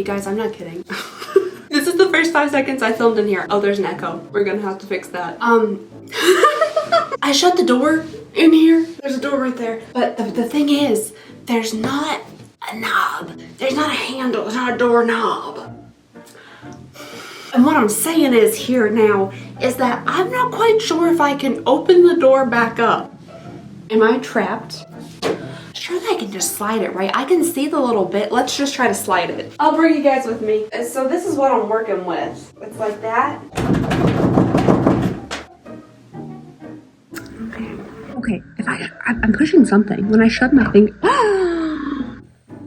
You guys, I'm not kidding. This is the first 5 seconds I filmed in here. Oh, there's an echo. We're gonna have to fix that. I shut the door in here. There's a door right there. But the thing is, there's not a knob. There's not a handle. There's not a doorknob. And what I'm saying is here now is that I'm not quite sure if I can open the door back up. Am I trapped? Surely I can just slide it, right? I can see the little bit. Let's just try to slide it. I'll bring you guys with me. So this is what I'm working with. It's like that. Okay, if I'm pushing something. When I shove my finger,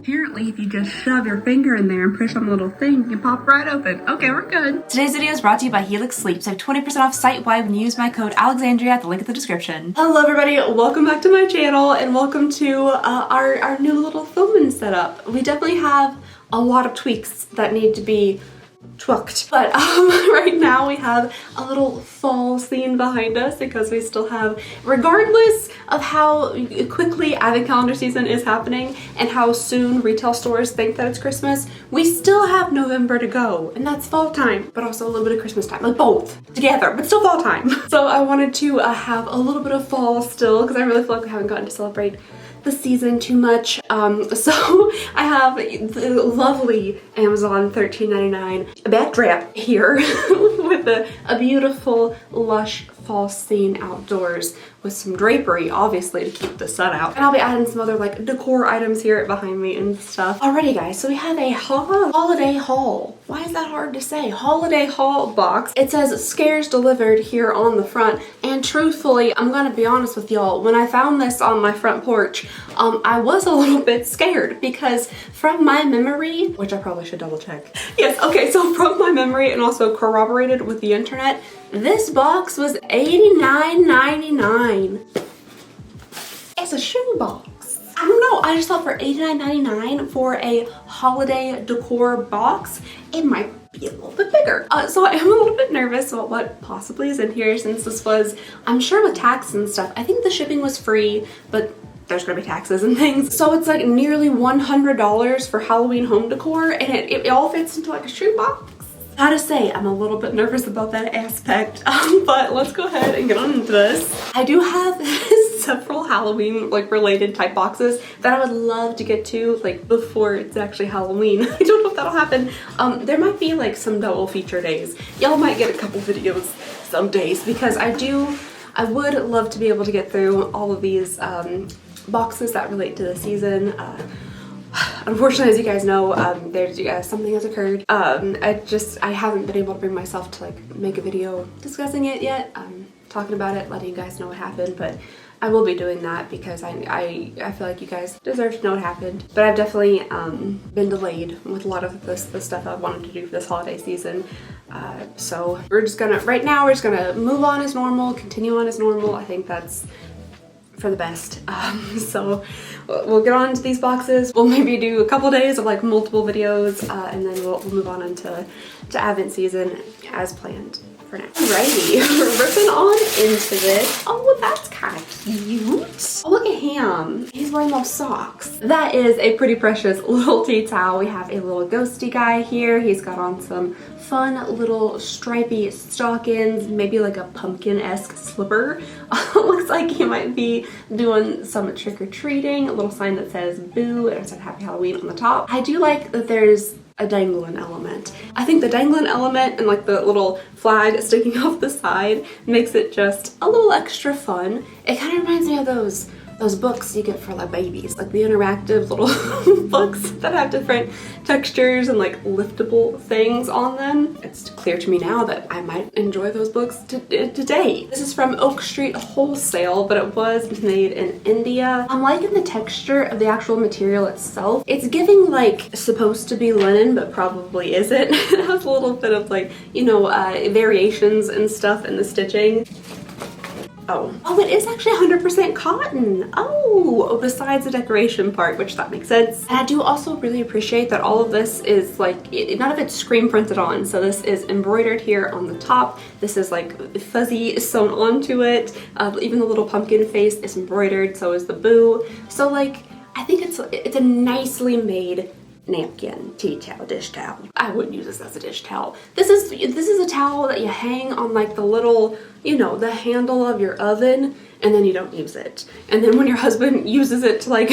apparently if you just shove your finger in there and push on the little thing, you can pop right open. Okay, we're good. Today's video is brought to you by Helix Sleep. So 20% off site-wide when you use my code Alexandria at the link in the description. Hello everybody, welcome back to my channel and welcome to our new little filming setup. We definitely have a lot of tweaks that need to be tweaked. But right now we have a little fall scene behind us because we still have, regardless of how quickly advent calendar season is happening and how soon retail stores think that it's Christmas, we still have November to go, and that's fall time, but also a little bit of Christmas time, like both together, but still fall time. So I wanted to have a little bit of fall still because I really feel like we haven't gotten to celebrate the season too much. So I have the lovely Amazon $13.99 backdrop here with a beautiful lush fall scene outdoors with some drapery, obviously, to keep the sun out. And I'll be adding some other like decor items here behind me and stuff. Alrighty guys, so we have a holiday haul. Why is that hard to say? Holiday haul box. It says scares delivered here on the front. And truthfully, I'm gonna be honest with y'all, when I found this on my front porch, I was a little bit scared because from my memory, which I probably should double check. Yes, okay, so from my memory and also corroborated with the internet, this box was $89.99. It's a shoe box. I don't know, I just thought for $89.99 for a holiday decor box, it might be a little bit bigger. So I am a little bit nervous about what possibly is in here since this was, I'm sure with tax and stuff, I think the shipping was free, but there's gonna be taxes and things. So it's like nearly $100 for Halloween home decor, and it all fits into like a shoe box. Gotta say, I'm a little bit nervous about that aspect, but let's go ahead and get on into this. I do have several Halloween like related type boxes that I would love to get to like before it's actually Halloween. I don't know if that'll happen. There might be like some double feature days. Y'all might get a couple videos some days because I would love to be able to get through all of these boxes that relate to the season. Unfortunately, as you guys know, there's something has occurred. I haven't been able to bring myself to like make a video discussing it yet, talking about it, letting you guys know what happened, but I will be doing that because I feel like you guys deserve to know what happened. But I've definitely been delayed with a lot of the stuff I wanted to do for this holiday season. So right now we're just gonna move on as normal, continue on as normal. I think that's for the best. So we'll get on to these boxes. We'll maybe do a couple days of like multiple videos, and then we'll move on into Advent season as planned for now. Alrighty, ripping on into this. Oh, that's kind of cute. Oh, look at him. He's wearing those socks. That is a pretty precious little tea towel. We have a little ghosty guy here. He's got on some fun little stripy stockings, maybe like a pumpkin-esque slipper. Looks like he might be doing some trick-or-treating. A little sign that says boo and it said happy Halloween on the top. I do like that there's a dangling element. I think the dangling element and like the little flag sticking off the side makes it just a little extra fun. It kind of reminds me of those books you get for like babies, like the interactive little books that have different textures and like liftable things on them. It's clear to me now that I might enjoy those books today. This is from Oak Street Wholesale, but it was made in India. I'm liking the texture of the actual material itself. It's giving like supposed to be linen, but probably isn't. It has a little bit of like, you know, variations and stuff in the stitching. Oh, it is actually 100% cotton. Oh, besides the decoration part, which that makes sense. And I do also really appreciate that all of this is like, none of it's screen printed on. So this is embroidered here on the top. This is like fuzzy sewn onto it. Even the little pumpkin face is embroidered, so is the boo. So like, I think it's a nicely made napkin, tea towel, dish towel. I wouldn't use this as a dish towel. This is a towel that you hang on like the little, you know, the handle of your oven, and then you don't use it. And then when your husband uses it to like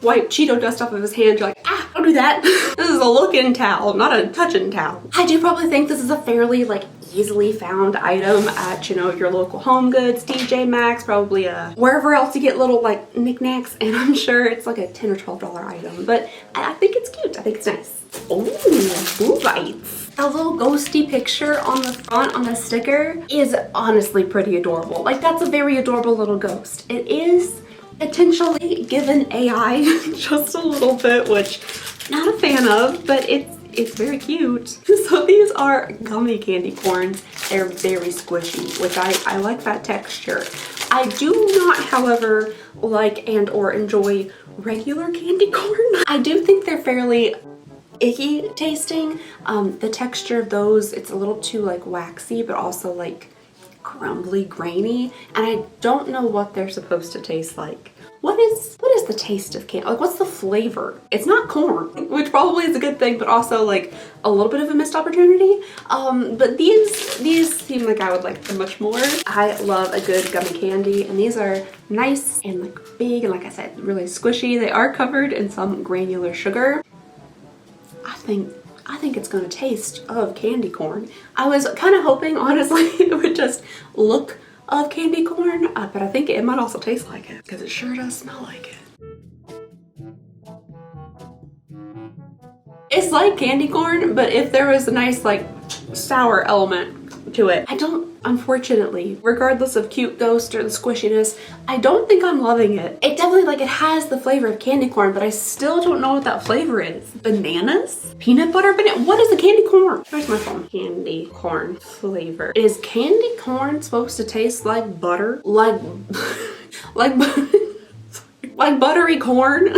wipe Cheeto dust off of his hand, you're like, ah, don't do that. This is a look-in towel, not a touch-in towel. I do probably think this is a fairly like easily found item at, you know, your local Home Goods, TJ Maxx, probably wherever else you get little like knickknacks, and I'm sure it's like a $10 or $12 item, but I think it's cute. I think it's nice. Ooh, boo bites. The little ghosty picture on the front on the sticker is honestly pretty adorable. Like, that's a very adorable little ghost. It is potentially given AI just a little bit, which I'm not a fan of, but it's very cute. So these are gummy candy corns. They're very squishy, which I like that texture. I do not, however, like and or enjoy regular candy corn. I do think they're fairly icky tasting. The texture of those, it's a little too like waxy, but also like crumbly, grainy, and I don't know what they're supposed to taste like. What is the taste of candy? Like, what's the flavor? It's not corn, which probably is a good thing, but also like a little bit of a missed opportunity. But these seem like I would like them much more. I love a good gummy candy, and these are nice and like big, and like I said, really squishy. They are covered in some granular sugar. I think it's gonna taste of candy corn. I was kind of hoping, honestly, it would just look of candy corn, but I think it might also taste like it, because it sure does smell like it. It's like candy corn, but if there was a nice like sour element to it. I don't, unfortunately, regardless of cute ghost or the squishiness, I don't think I'm loving it. It definitely, like, it has the flavor of candy corn, but I still don't know what that flavor is. Bananas? Peanut butter banana? What is a candy corn? Where's my phone? Candy corn flavor. Is candy corn supposed to taste like butter? Like buttery corn?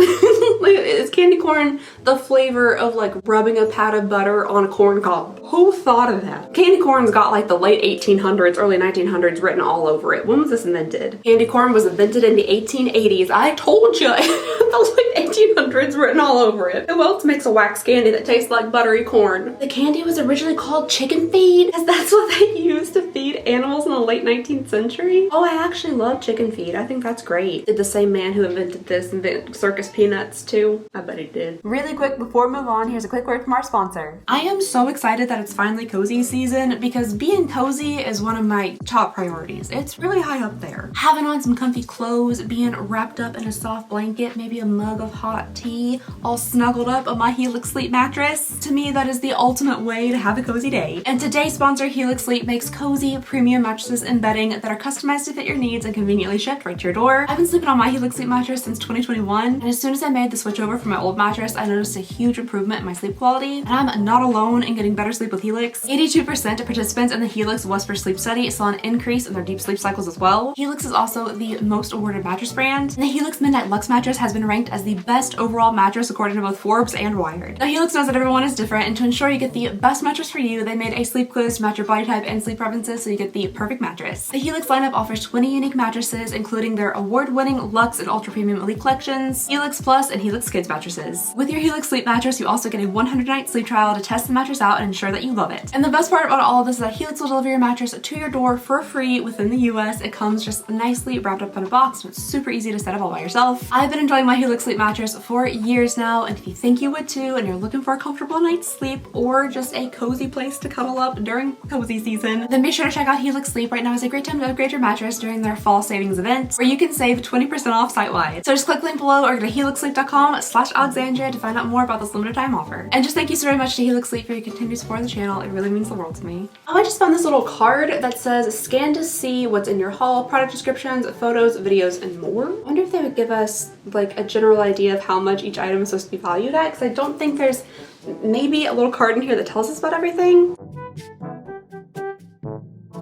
Like, is candy corn the flavor of like rubbing a pat of butter on a corn cob? Who thought of that? Candy corn's got like the late 1800s, early 1900s written all over it. When was this invented? Candy corn was invented in the 1880s. I told you, the late 1800s written all over it. Who else makes a wax candy that tastes like buttery corn? The candy was originally called chicken feed, because that's what they used to feed animals in the late 19th century. Oh, I actually love chicken feed. I think that's great. Did the same man who invented this invent circus peanuts too? I bet he did. Really quick before we move on, here's a quick word from our sponsor. I am so excited that it's finally cozy season, because being cozy is one of my top priorities. It's really high up there. Having on some comfy clothes, being wrapped up in a soft blanket, maybe a mug of hot tea, all snuggled up on my Helix Sleep mattress. To me, that is the ultimate way to have a cozy day. And today's sponsor, Helix Sleep, makes cozy premium mattresses and bedding that are customized to fit your needs and conveniently shipped right to your door. I've been sleeping on my Helix Sleep mattress since 2021, and as soon as I made the switch over from my old mattress, I noticed a huge improvement in my sleep quality, and I'm not alone in getting better sleep with Helix. 82% of participants in the Helix Whisper Sleep Study saw an increase in their deep sleep cycles as well. Helix is also the most awarded mattress brand, and the Helix Midnight Luxe mattress has been ranked as the best overall mattress according to both Forbes and Wired. Now, Helix knows that everyone is different, and to ensure you get the best mattress for you, they made a sleep quiz to match your body type and sleep preferences so you get the perfect mattress. The Helix lineup offers 20 unique mattresses, including their award-winning Luxe and Ultra Premium Elite collections, Helix Plus, and Helix Kids mattresses. With your Helix Sleep mattress, you also get a 100-night sleep trial to test the mattress out and ensure that you love it. And the best part about all of this is that Helix will deliver your mattress to your door for free within the US. It comes just nicely wrapped up in a box, so it's super easy to set up all by yourself. I've been enjoying my Helix Sleep mattress for years now, and if you think you would too, and you're looking for a comfortable night's sleep or just a cozy place to cuddle up during cozy season, then be sure to check out Helix Sleep. Right now is a great time to upgrade your mattress during their fall savings event, where you can save 20% off site-wide. So just click the link below or go to helixsleep.com/Alexandria to find out more about this limited time offer. And just thank you so very much to Helix Sleep for your continued support of the channel. It really means the world to me. Oh, I just found this little card that says scan to see what's in your haul, product descriptions, photos, videos, and more. I wonder if they would give us like a general idea of how much each item is supposed to be valued at, because I don't think there's maybe a little card in here that tells us about everything.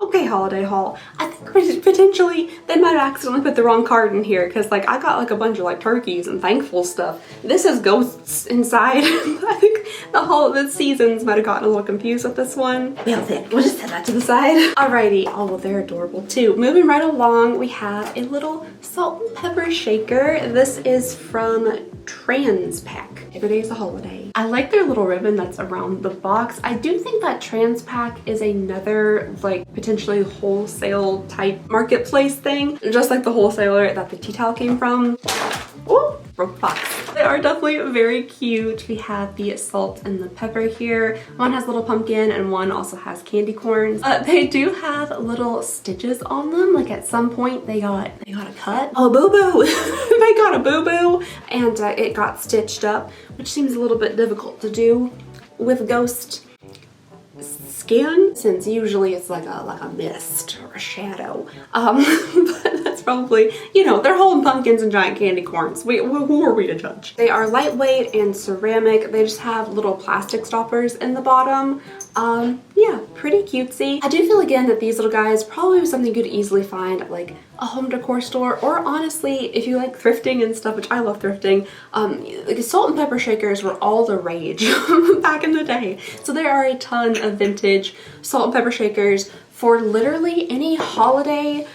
Okay, holiday haul. I think potentially they might have accidentally put the wrong card in here, because like I got like a bunch of like turkeys and thankful stuff. This is ghosts inside. I think the seasons might have gotten a little confused with this one. We'll just set that to the side. Alrighty. Oh, well, they're adorable too. Moving right along, we have a little salt and pepper shaker. This is from Trans Pack. every day is a holiday. I like their little ribbon that's around the box. I do think that Transpac is another like potentially wholesale type marketplace thing, just like the wholesaler that the tea towel came from. Ooh, broke the box. They are definitely very cute. We have the salt and the pepper here. One has little pumpkin and one also has candy corns. They do have little stitches on them. Like at some point they got a cut. Oh, boo-boo. They got a boo-boo and it got stitched up, which seems a little bit difficult to do with ghost skin, since usually it's like a mist or a shadow. But that's probably, you know, they're holding pumpkins and giant candy corns. Who are we to judge? They are lightweight and ceramic. They just have little plastic stoppers in the bottom. Yeah, pretty cutesy. I do feel again that these little guys probably something you could easily find at like a home decor store, or honestly, if you like thrifting and stuff, which I love thrifting, like salt and pepper shakers were all the rage back in the day. So there are a ton of vintage salt and pepper shakers for literally any holiday,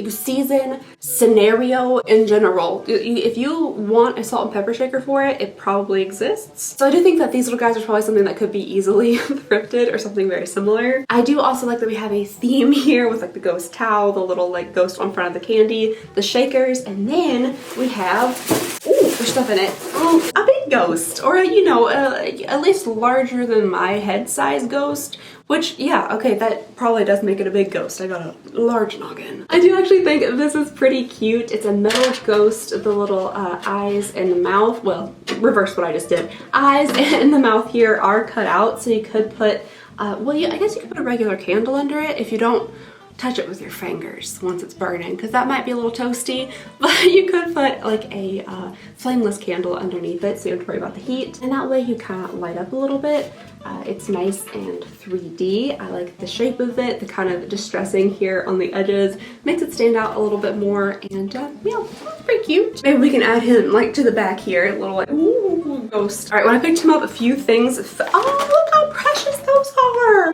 season, scenario in general. If you want a salt and pepper shaker for it, it probably exists. So I do think that these little guys are probably something that could be easily thrifted or something very similar. I do also like that we have a theme here with like the ghost towel, the little like ghost on front of the candy, the shakers, and then we have, ooh, there's stuff in it. Oh, a big ghost, or you know, at least larger than my head size ghost. Which, yeah, okay, that probably does make it a big ghost. I got a large noggin. I do actually think this is pretty cute. It's a metal ghost. The little eyes and the mouth, well, reverse what I just did. Eyes and the mouth here are cut out, so you could put, well, yeah, I guess you could put a regular candle under it if you don't touch it with your fingers once it's burning, because that might be a little toasty, but you could put like a flameless candle underneath it so you don't have to worry about the heat, and that way you kind of light up a little bit. It's nice and 3D. I like the shape of it, the kind of distressing here on the edges makes it stand out a little bit more, and yeah, it's pretty cute. Maybe we can add him like to the back here, a little like, ooh, ghost. All right, when I picked him up, a few things, oh, look how precious those are.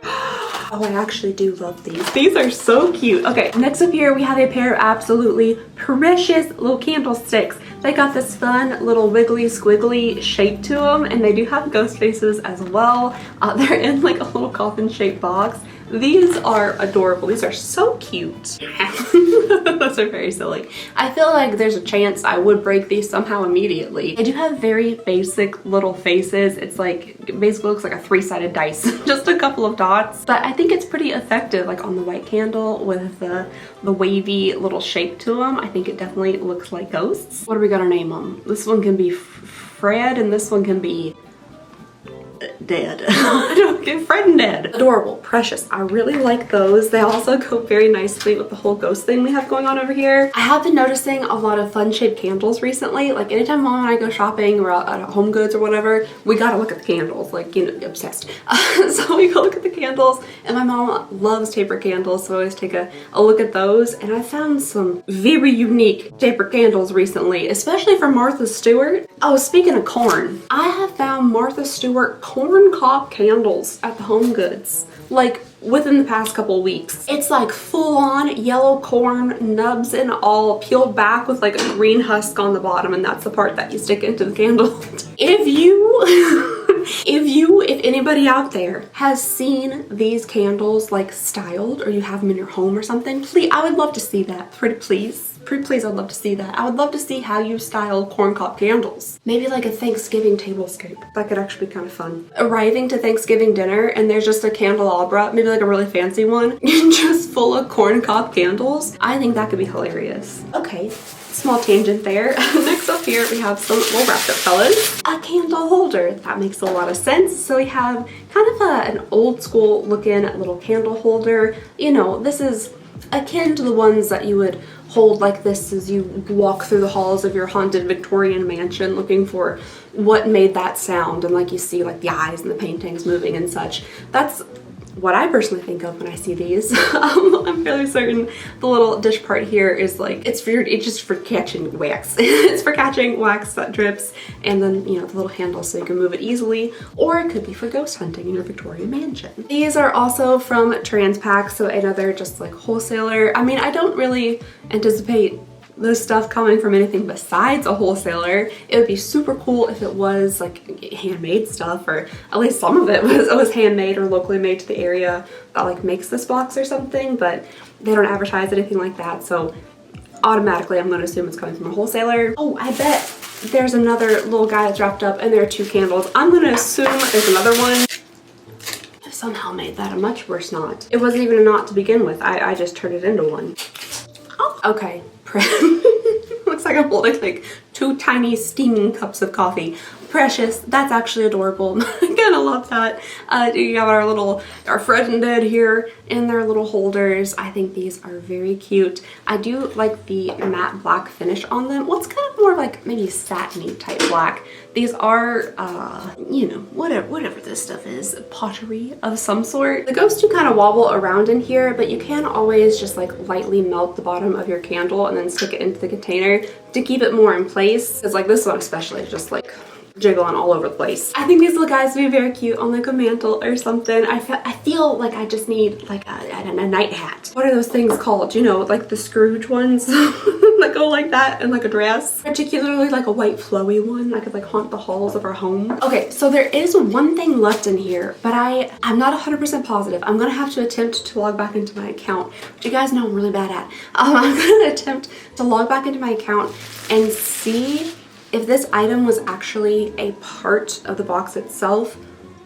Oh, I actually do love these. These are so cute. Okay, next up here we have a pair of absolutely precious little candlesticks. They got this fun little wiggly squiggly shape to them, and they do have ghost faces as well. They're in like a little coffin shaped box. These are adorable. These are so cute. Those are very silly. I feel like there's a chance I would break these somehow immediately. They do have very basic little faces. It's like, it basically looks like a three-sided dice, just a couple of dots. But I think it's pretty effective, like on the white candle with the wavy little shape to them. I think it definitely looks like ghosts. What are we gonna name them? This one can be Fred, and this one can be dead. I don't get Fred and dead. Adorable, precious. I really like those. They also go very nicely with the whole ghost thing we have going on over here. I have been noticing a lot of fun shaped candles recently. Like anytime Mom and I go shopping or out at Home Goods or whatever, we gotta look at the candles, like, you know, obsessed. So we go look at the candles, and my mom loves taper candles, so I always take a look at those. And I found some very unique taper candles recently, especially from Martha Stewart. Oh, speaking of corn, I have found Martha Stewart corn cob candles at the Home Goods, like within the past couple weeks. It's like full on yellow corn, nubs and all, peeled back with like a green husk on the bottom, and that's the part that you stick into the candle. If anybody out there has seen these candles like styled, or you have them in your home or something, please, I would love to see that. Pretty please, I'd love to see that. I would love to see how you style corn cob candles. Maybe like a Thanksgiving tablescape. That could actually be kind of fun. Arriving to Thanksgiving dinner and there's just a candelabra, maybe like a really fancy one, just full of corn cob candles. I think that could be hilarious. Okay. Small tangent there. Next up here we have some little wrapped up fellas. A candle holder. That makes a lot of sense. So we have kind of an old school looking little candle holder. You know, this is akin to the ones that you would hold like this as you walk through the halls of your haunted Victorian mansion looking for what made that sound, and like you see like the eyes and the paintings moving and such. That's what I personally think of when I see these. I'm fairly certain the little dish part here is like, it's just for catching wax. It's for catching wax that drips, and then, you know, the little handle so you can move it easily, or it could be for ghost hunting in your Victorian mansion. These are also from Transpac, so another just like wholesaler. I mean, I don't really anticipate this stuff coming from anything besides a wholesaler. It would be super cool if it was like handmade stuff, or at least some of it was handmade or locally made to the area that like makes this box or something, but they don't advertise anything like that, so automatically I'm going to assume it's coming from a wholesaler. Oh, I bet there's another little guy that's wrapped up and there are 2 candles. I'm going to assume there's another one. I somehow made that a much worse knot. It wasn't even a knot to begin with. I just turned it into one. Oh, okay. Looks like I'm holding like 2 tiny steaming cups of coffee. Precious. That's actually adorable. I kind of love that. You have our Fred and Dead here in their little holders. I think these are very cute. I do like the matte black finish on them. What's kind of more like maybe satiny type black. These are, you know, whatever this stuff is, pottery of some sort. The ghosts do kind of wobble around in here, but you can always just like lightly melt the bottom of your candle and then stick it into the container to keep it more in place. It's like this one especially, just like jiggling all over the place. I think these little guys would be very cute on like a mantle or something. I feel like I just need like a night hat. What are those things called? You know, like the Scrooge ones that go like that in like a dress. Particularly like a white flowy one that could like haunt the halls of our home. Okay, so there is one thing left in here, but I'm not 100% positive. I'm gonna have to attempt to log back into my account, which you guys know I'm really bad at. I'm gonna attempt to log back into my account and see if this item was actually a part of the box itself,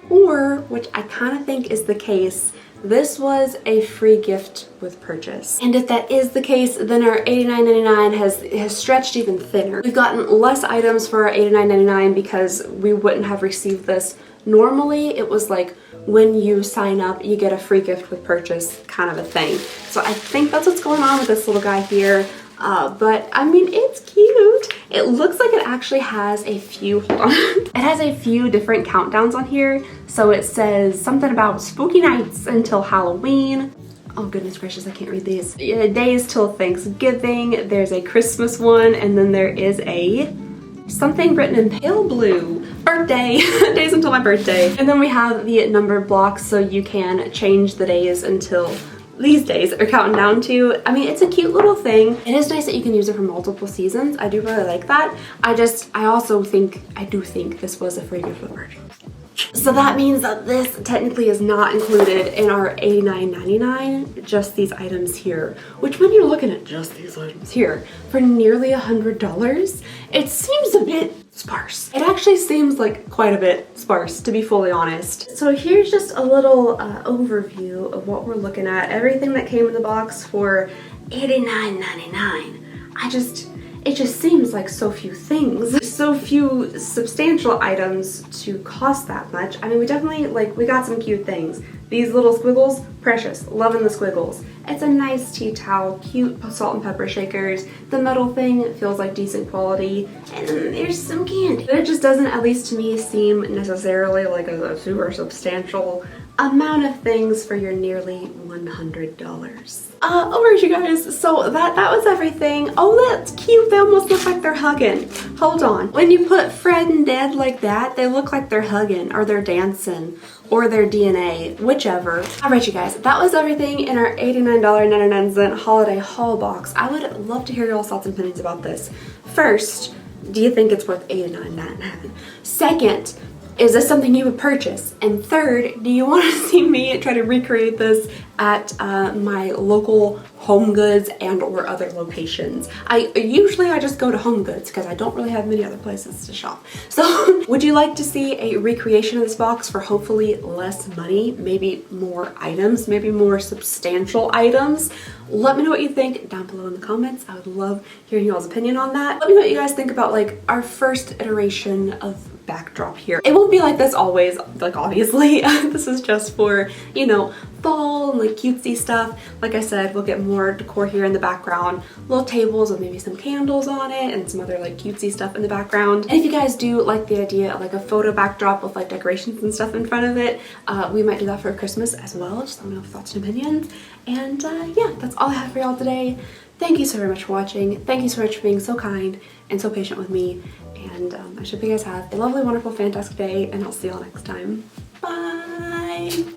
or, which I kind of think is the case, this was a free gift with purchase. And if that is the case, then our $89.99 has stretched even thinner. We've gotten less items for our $89.99 because we wouldn't have received this. Normally, it was like when you sign up, you get a free gift with purchase kind of a thing. So I think that's what's going on with this little guy here. But I mean, it's cute. It looks like it actually has a few, hold on. It has a few different countdowns on here. So it says something about spooky nights until Halloween. Oh goodness gracious, I can't read these. Days till Thanksgiving. There's a Christmas one, and then there is a something written in pale blue. Birthday. Days until my birthday. And then we have the numbered blocks, so you can change the days until these days are counting down to. I mean, it's a cute little thing. It is nice that you can use it for multiple seasons. I do really like that. I do think this was a free gift with purchase. So that means that this technically is not included in our $89.99, just these items here, which when you're looking at just these items here for nearly $100, it seems a bit sparse. It actually seems like quite a bit sparse, to be fully honest. So here's just a little overview of what we're looking at. Everything that came in the box for $89.99. It just seems like so few things, so few substantial items to cost that much. I mean, we definitely, like, we got some cute things. These little squiggles, precious, loving the squiggles. It's a nice tea towel, cute salt and pepper shakers. The metal thing feels like decent quality, and then there's some candy. But it just doesn't, at least to me, seem necessarily like a super substantial amount of things for your nearly $100. Alright you guys, so that was everything. Oh, that's cute. They almost look like they're hugging. Hold on. When you put Fred and Dead like that, they look like they're hugging, or they're dancing, or their DNA, whichever. Alright you guys, that was everything in our $89.99 holiday haul box. I would love to hear y'all's thoughts and opinions about this. First, do you think it's worth $89.99? Second, is this something you would purchase? And third, do you want to see me try to recreate this at my local Home Goods and or other locations? Usually I just go to Home Goods because I don't really have many other places to shop. So would you like to see a recreation of this box for hopefully less money, maybe more items, maybe more substantial items? Let me know what you think down below in the comments. I would love hearing y'all's opinion on that. Let me know what you guys think about like our first iteration of backdrop here. It won't be like this always, like obviously. This is just for, you know, fall and like cutesy stuff. Like I said, we'll get more decor here in the background, little tables with maybe some candles on it and some other like cutesy stuff in the background. And if you guys do like the idea of like a photo backdrop with like decorations and stuff in front of it, we might do that for Christmas as well. Just let me know thoughts and opinions. And yeah, that's all I have for y'all today. Thank you so very much for watching. Thank you so much for being so kind and so patient with me. And I hope you guys have a lovely, wonderful, fantastic day, and I'll see y'all next time. Bye!